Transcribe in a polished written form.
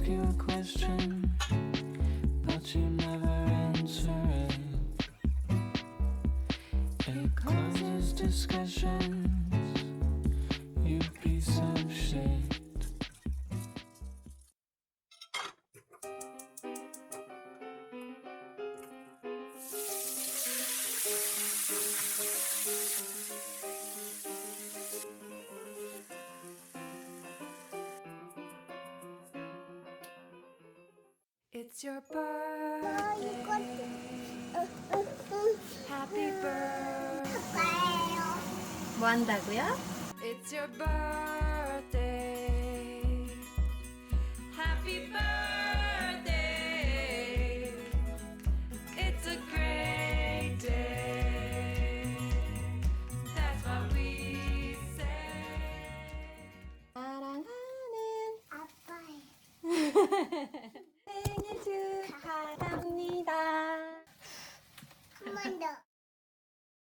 ask you a question, but you never answer it. It causes discussions, you piece of shit. It's your birthday. Happy birthday. 뭐 한다고요? It's your birthday. Happy birthday. It's a great day. That's what we say. 사랑하는 아빠의 생일 축하합니다. 한 번 더.